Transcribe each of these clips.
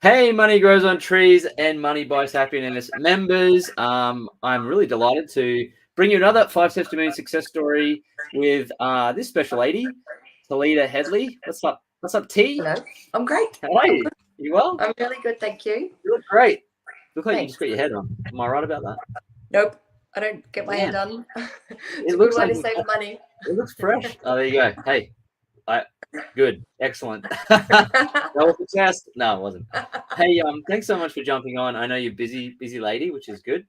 Hey, Money Grows on Trees and Money Buys Happiness members. I'm really delighted to bring you another 5 Steps to Million success story with this special lady, Talita Headley. What's up? What's up, T? Hello. I'm great. How are I'm you? good. You well? I'm really good, thank you. You look great. Look like you Thanks. just got your head on. Am I right about that? Nope, I don't get my hair Yeah. done. It's It a good looks way like to save money. it looks fresh. Oh, there you go. Hey, good, excellent. That was a test. No, it wasn't. Hey, thanks so much for jumping on. I know you're busy lady, which is good.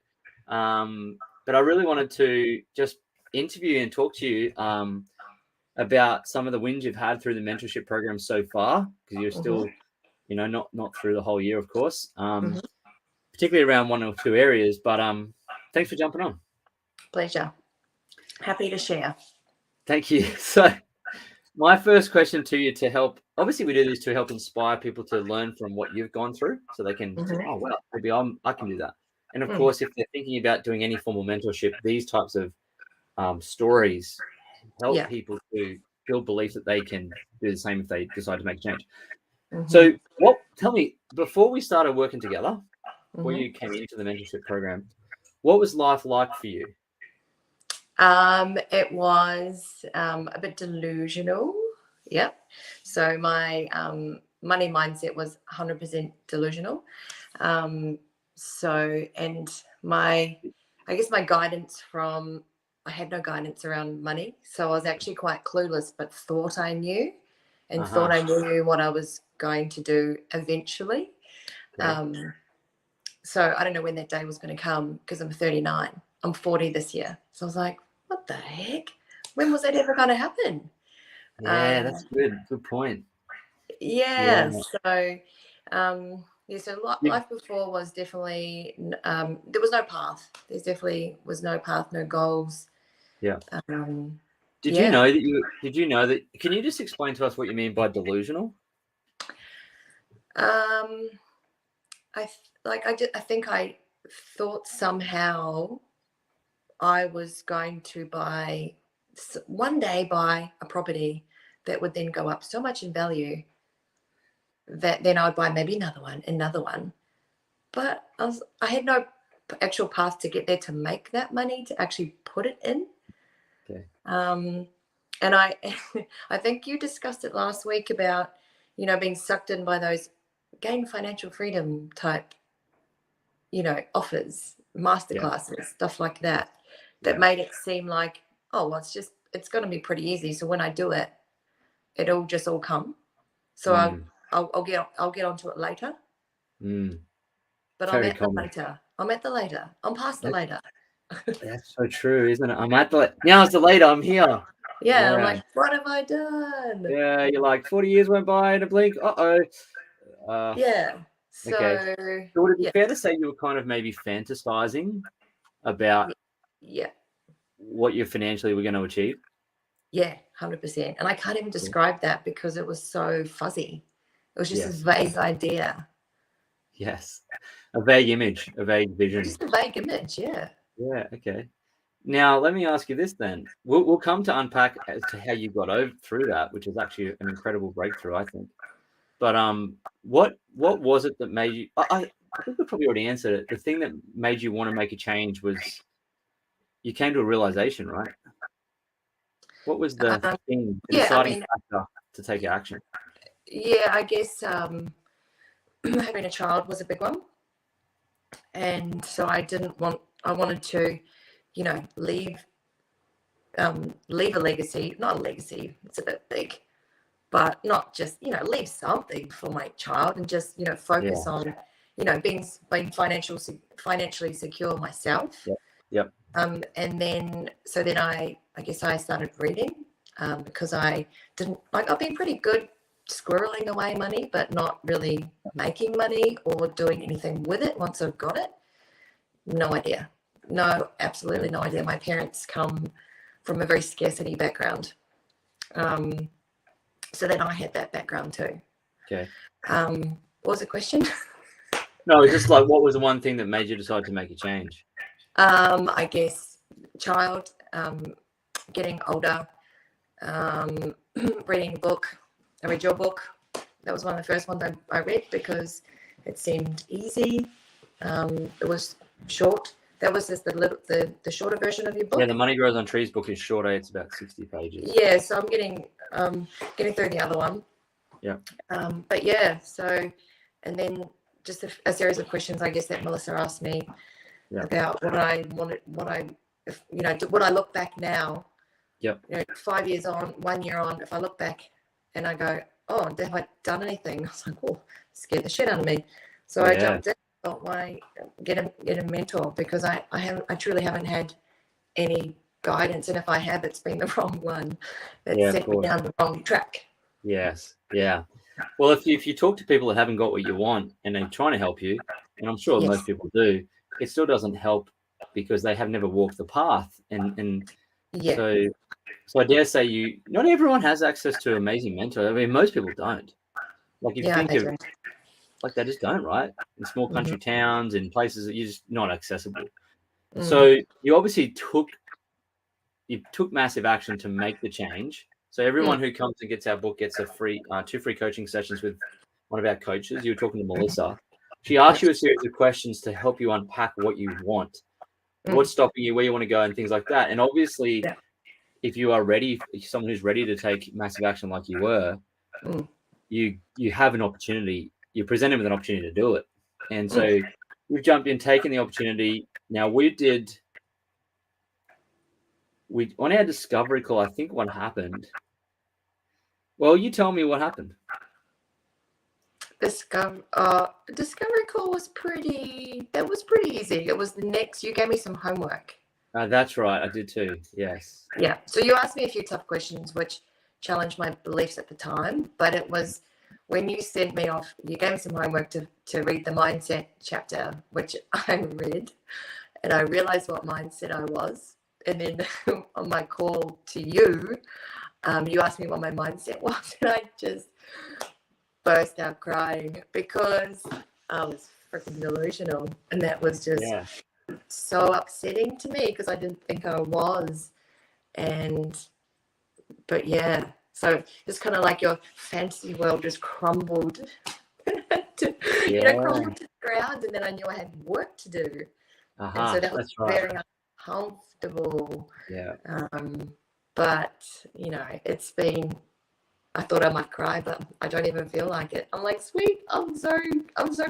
But I really wanted to just interview and talk to you about some of the wins you've had through the mentorship program so far, because you're still, not through the whole year, of course. Particularly around one or two areas. But thanks for jumping on. Pleasure. Happy to share. Thank you. So, my first question to you, to help, obviously we do this to help inspire people to learn from what you've gone through, so they can say, oh, well, maybe I can do that. And of course, if they're thinking about doing any formal mentorship, these types of stories help people to build belief that they can do the same if they decide to make a change. So tell me, before we started working together, before you came into the mentorship program, what was life like for you? It was a bit delusional. Yep. So my money mindset was 100% delusional. And I guess my guidance I had no guidance around money. So I was actually quite clueless, but thought I knew and thought I knew what I was going to do eventually. So I don't know when that day was going to come, because I'm 39. I'm 40 this year. So I was like, what the heck? When was that ever going to happen? Yeah, that's good. Good point. Yeah. So, life before was definitely, there was no path. There definitely was no path, no goals. Yeah. Did you know that can you just explain to us what you mean by delusional? I think I thought somehow I was going to one day buy a property that would then go up so much in value that then I would buy maybe another one. But I had no actual path to get there to make that money, to actually put it in. Okay. And I I think you discussed it last week about, being sucked in by those gain financial freedom type, offers, masterclasses, stuff like that made it seem like, oh, well, it's going to be pretty easy. So when I do it, it'll just all come. So I'll get onto it later. But Very I'm at common. the later. I'm at the later. I'm past the later. That's so true, isn't it? I'm at the now. It's the later. I'm here. Yeah, I'm like, what have I done? Yeah, you're like 40 years went by in a blink. Yeah. So, okay. So would it be fair to say you were kind of maybe fantasizing about what you financially were going to achieve? Yeah, 100%. And I can't even describe that because it was so fuzzy. It was just a vague idea. Yes. A vague image, a vague vision. Just a vague image, yeah. Yeah, okay. Now, let me ask you this then. We'll come to unpack as to how you got through that, which is actually an incredible breakthrough, I think. But what was it that made you? I think we probably already answered it. The thing that made you want to make a change was you came to a realization, right? What was the thing, the deciding factor to take action? Yeah, I guess having a child was a big one, and so I wanted to, leave a legacy. Not a legacy, it's a bit big, but not just, leave something for my child, and just, focus on, being financially secure myself. Yep. And then I guess I started reading, because I didn't I've been pretty good squirreling away money, but not really making money or doing anything with it once I've got it. No idea. No, absolutely no idea. My parents come from a very scarcity background. So then I had that background too. Okay. What was the question? No, it's just like, what was the one thing that made you decide to make a change? I guess child, getting older, reading a book. I read your book. That was one of the first ones I read, because It seemed easy. It was short. That was just the shorter version of your book. Yeah, the Money Grows on Trees book is shorter. It's about 60 pages. Yeah, so I'm getting through the other one. Yeah. But yeah, so, and then just a series of questions, I guess, that Melissa asked me about what I wanted, what I look back now. Yep. 5 years on, 1 year on, if I look back and I go, oh, have I done anything? I was like, oh, scared the shit out of me. So I jumped in. Thought, why get a mentor? Because I truly haven't had any guidance, and if I have, it's been the wrong one that set me down the wrong track. Yes. Yeah. Well, if you talk to people that haven't got what you want and they're trying to help you, and I'm sure most people do, it still doesn't help because they have never walked the path. And so I dare say not everyone has access to an amazing mentor. I mean, most people don't. Like if you think of like they just don't, right? In small country towns, in places that you're just not accessible. So you obviously took massive action to make the change. So everyone who comes and gets our book gets a free 2 free coaching sessions with one of our coaches. You were talking to Melissa. She asked you a series of questions to help you unpack what you want, what's stopping you, where you want to go, and things like that. And obviously, if you are ready, if someone who's ready to take massive action like you were, you have an opportunity. You're presented with an opportunity to do it. And so we've jumped in, taken the opportunity. Now on our discovery call, I think what happened. Well, you tell me what happened. Discovery call was pretty easy. It was you gave me some homework. That's right. I did too. Yes. Yeah. So you asked me a few tough questions, which challenged my beliefs at the time. But it was when you sent me off, you gave me some homework to read the mindset chapter, which I read, and I realized what mindset I was. And then on my call to you, you asked me what my mindset was, and I just burst out crying because I was freaking delusional, and that was just so upsetting to me because I didn't think I was. But yeah, so it's kind of like your fantasy world just crumbled crumbled to the ground, and then I knew I had work to do, and so that was very uncomfortable. But it's been, I thought I might cry, but I don't even feel like it. I'm like, sweet, I'm so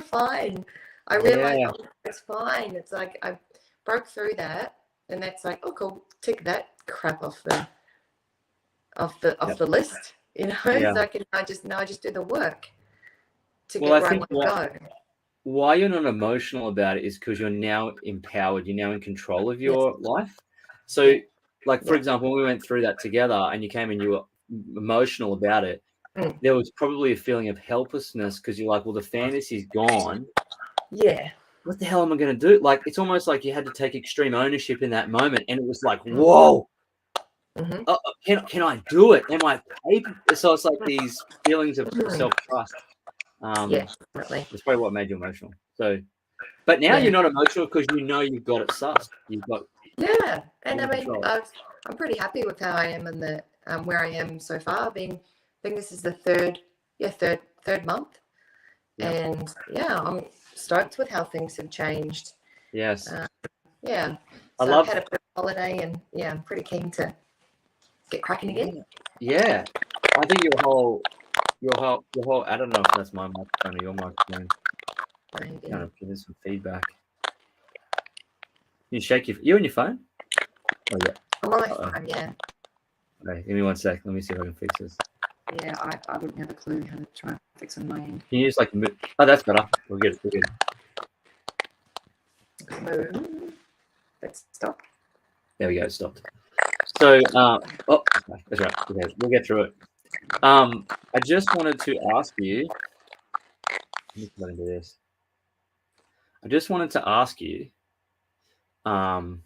fine. I realized it's fine. It's like I broke through that, and that's like, oh cool, tick that crap off the list. So I just do the work to get where I want to go. Why you're not emotional about it is because you're now empowered. You're now in control of your life. So, like for example, when we went through that together, and you came and you were emotional about it, there was probably a feeling of helplessness because you're like, well, the fantasy's gone. Yeah. What the hell am I going to do? Like, it's almost like you had to take extreme ownership in that moment, and it was like, whoa. Can I do it? Am I capable? So it's like these feelings of self-trust. Definitely. It's probably what made you emotional. So, but now you're not emotional because you've got it sussed. You've got and I mean, I'm pretty happy with how I am and the where I am so far. I think this is the third month, and I'm stoked with how things have changed. Yes. So I've had a good holiday, and I'm pretty keen to get cracking again. Yeah, I think your whole. I don't know if that's my microphone or your microphone. Kind of give us some feedback. You shake you on your phone? Oh yeah. I'm on my phone. Yeah. Okay, give me 1 sec. Let me see if I can fix this. Yeah, I wouldn't have a clue how to try and fix on my end. Can you just like move? Oh, that's better. We're good. Move. Let's stop. There we go. It stopped. So, that's right. Okay, we'll get through it. I just wanted to ask you. Let me do this. I just wanted to ask you, when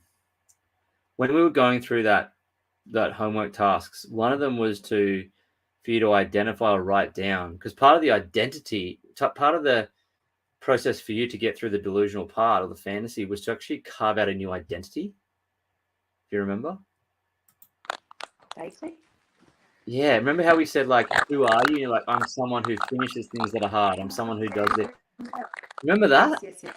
we were going through that homework tasks, one of them was for you to identify or write down, because part of the process for you to get through the delusional part or the fantasy was to actually carve out a new identity. Do you remember? Basically. Yeah, remember how we said, like, who are you? You're like, I'm someone who finishes things that are hard. I'm someone who does it. Remember that? Yes. Yeah.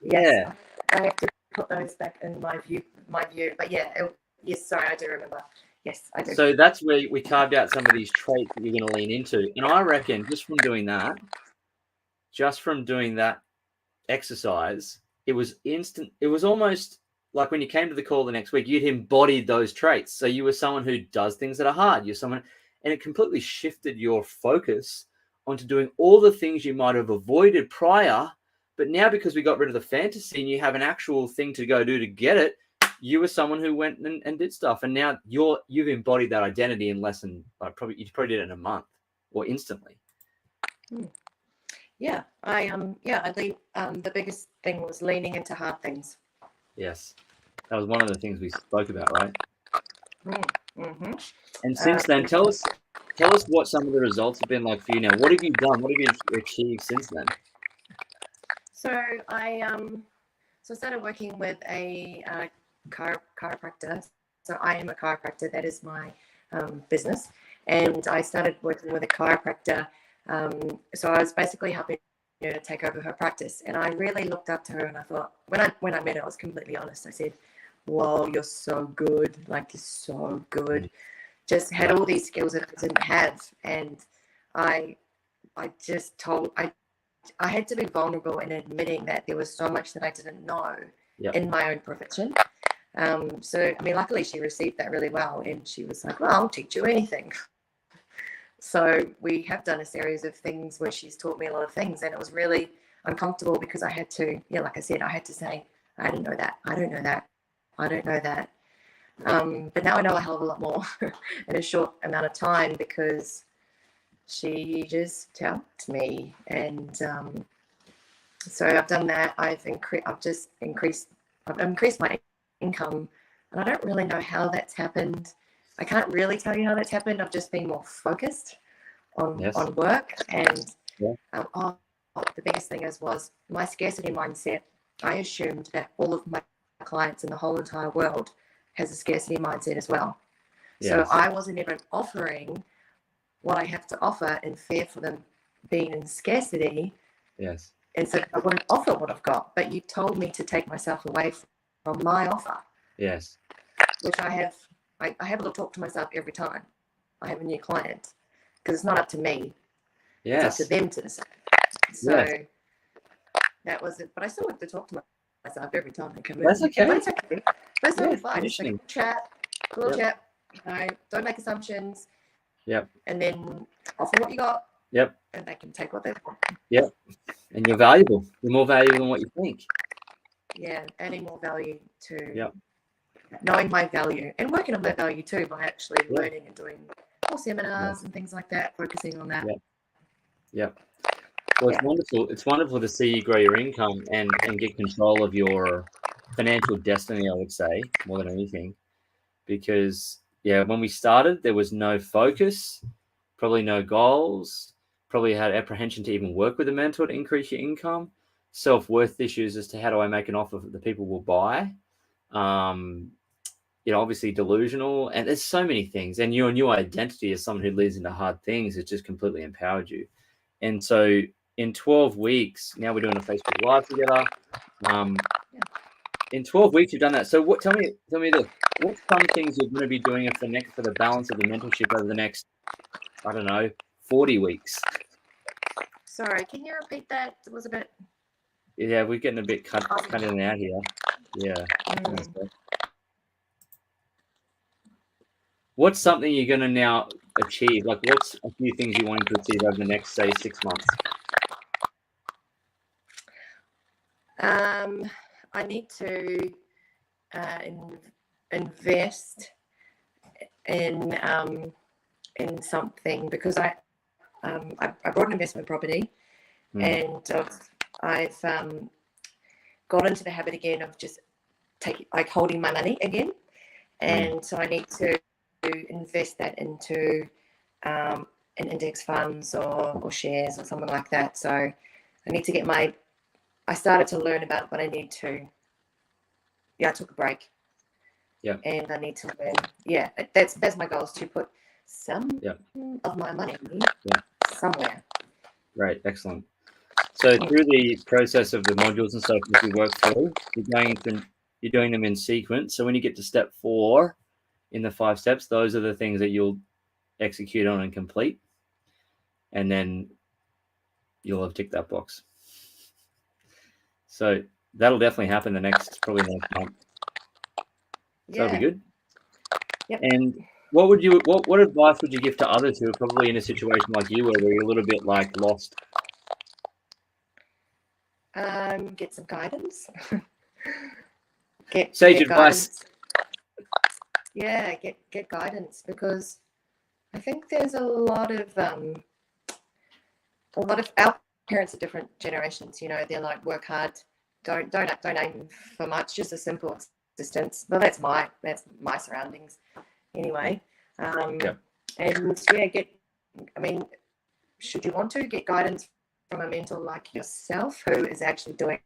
Yes, I have to put those back in my view. But yeah, yes, sorry, I do remember. Yes, I do. So that's where we carved out some of these traits that you're going to lean into. And I reckon just from doing that exercise, it was instant. It was almost like when you came to the call the next week, you'd embodied those traits. So you were someone who does things that are hard. You're someone, and it completely shifted your focus onto doing all the things you might have avoided prior. But now, because we got rid of the fantasy and you have an actual thing to go do to get it, you were someone who went and did stuff. And now you've embodied that identity in less than you probably did it in a month or instantly. Yeah, I think the biggest thing was leaning into hard things. Yes, that was one of the things we spoke about, right? Mm-hmm. And since then, tell us what some of the results have been like for you now. What have you done? What have you achieved since then? So I started working with a chiropractor. So I am a chiropractor. That is my business, and I started working with a chiropractor. So I was basically helping her to take over her practice, and I really looked up to her. And I thought, when I met her, I was completely honest. I said, "Whoa, you're so good! Like you're so good." Just had all these skills that I didn't have, and I just told I had to be vulnerable in admitting that there was so much that I didn't know in my own profession. So I mean, luckily she received that really well, and she was like, "Well, I'll teach you anything." So we have done a series of things where she's taught me a lot of things, and it was really uncomfortable because I had to, like I said, I had to say, "I didn't know that. I don't know that. I don't know that." But now I know a hell of a lot more in a short amount of time because she just helped me. And so I've done that. I've increased my income, and I don't really know how that's happened. I can't really tell you how that's happened. I've just been more focused on work. And the biggest thing was my scarcity mindset. I assumed that all of my clients in the whole entire world has a scarcity mindset as well. So I wasn't even offering what I have to offer in fear for them being in scarcity. Yes. And so I wouldn't offer what I've got, but you told me to take myself away from my offer. Yes. Which I have a little talk to myself every time I have a new client, because it's not up to me. Yes. It's up to them to decide. So that was it. But I still have to talk to myself every time they come in. That's okay. But it's okay. That's totally fine. It's Conditioning. Cool chat. Don't make assumptions. Yep. And then offer what you got. Yep. And they can take what they want. Yep. And you're valuable. You're more valuable than what you think. Yeah, adding more value to knowing my value and working on my value too by actually learning and doing more seminars and things like that, focusing on that. Yep. Well, it's wonderful. It's wonderful to see you grow your income and get control of your financial destiny, I would say, more than anything. Because, when we started, there was no focus, probably no goals, probably had apprehension to even work with a mentor to increase your income, self-worth issues as to how do I make an offer that the people will buy. Obviously delusional, and there's so many things. And your new identity as someone who leads into hard things has just completely empowered you. And so in 12 weeks, now we're doing a Facebook Live together. In 12 weeks, you've done that. So tell me this. What's some things you're going to be doing for the balance of the mentorship over the next, 40 weeks? Sorry, can you repeat that? It was a bit... Yeah, we're getting a bit cut in and out here. Yeah. What's something you're going to now achieve? Like, what's a few things you want to achieve over the next, say, 6 months? I need to invest in something, because I bought an investment property, and I've got into the habit again of just holding my money again, and so I need to invest that into an index funds or shares or something like that. So I need to get I started to learn about it, but I need to. I took a break. Yeah. And I need to learn. Yeah, that's my goal, is to put some of my money somewhere. Right. Excellent. So through the process of the modules and stuff that you work through, you're doing them in sequence. So when you get to step 4 in the 5 steps, those are the things that you'll execute on and complete. And then you'll have ticked that box. So that'll definitely happen probably the next month. So that'll be good. Yep. And what advice would you give to others who are probably in a situation like you where you're a little bit like lost? Get some guidance. Sage advice. Guidance. Yeah, get guidance, because I think there's a lot of our parents are different generations. You know, they're like, work hard, don't aim for much, just a simple existence. Well, that's my surroundings anyway. Yeah. And yeah, should you want to get guidance from a mentor like yourself, who is actually doing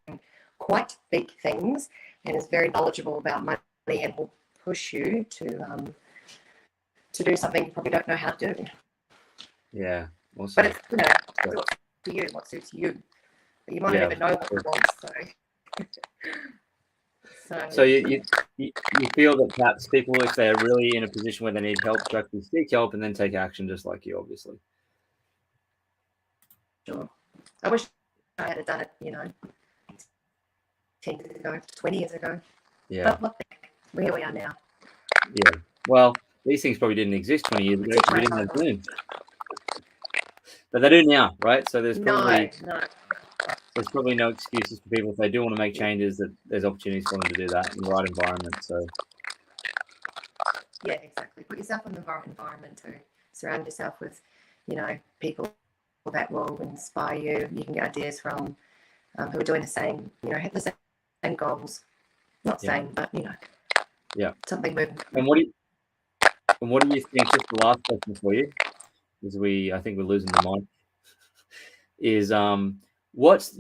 quite big things and is very knowledgeable about money and will push you to do something you probably don't know how to do. Yeah. Awesome. But it's, it's up to you, what suits you. But you might not even know what you want. So you feel that perhaps people, if they're really in a position where they need help, to actually seek help and then take action, just like you, obviously. Sure. I wish I had done it, 10 years ago, 20 years ago. Yeah. But where we are now. Yeah. Well, these things probably didn't exist 20 years ago. We didn't have Zoom. But they do now, right? So there's probably no excuses for people if they do want to make changes, that there's opportunities for them to do that in the right environment. So yeah, exactly. Put yourself in the environment to surround yourself with, people that will inspire you. You can get ideas from who are doing the same, have the same goals. Not same, but something moving. And what do you think? Just the last question for you, because I think we're losing the mic. Is what's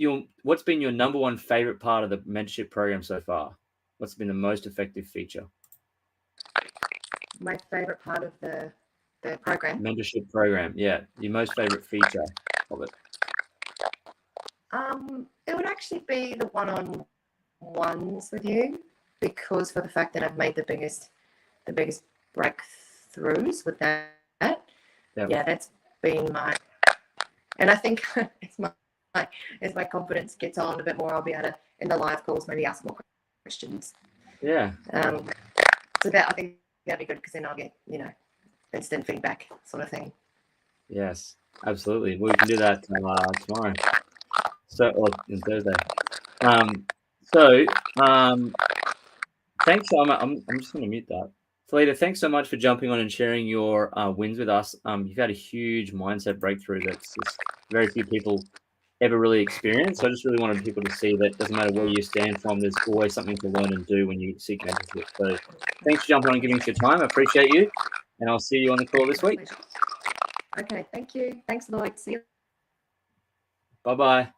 been your number one favorite part of the mentorship program so far? What's been the most effective feature? My favorite part of the program. Mentorship program, yeah. Your most favorite feature of it? It would actually be the one-on-ones with you, because for the fact that I've made the biggest breakthroughs with that. Yep. Yeah, that's been and I think as my confidence gets on a bit more, I'll be able to, in the live calls, maybe ask more questions. Yeah. So that, I think that'd be good, because then I'll get, instant feedback sort of thing. Yes, absolutely. We can do that tomorrow. Or Thursday. Thanks. I'm just going to mute that. Felita, thanks so much for jumping on and sharing your wins with us. You've had a huge mindset breakthrough that's just very few people ever really experience. So I just really wanted people to see that it doesn't matter where you stand from, there's always something to learn and do when you seek mentorship. So thanks for jumping on and giving us your time. I appreciate you. And I'll see you on the call this week. Okay, thank you. Thanks, Lloyd. See you. Bye-bye.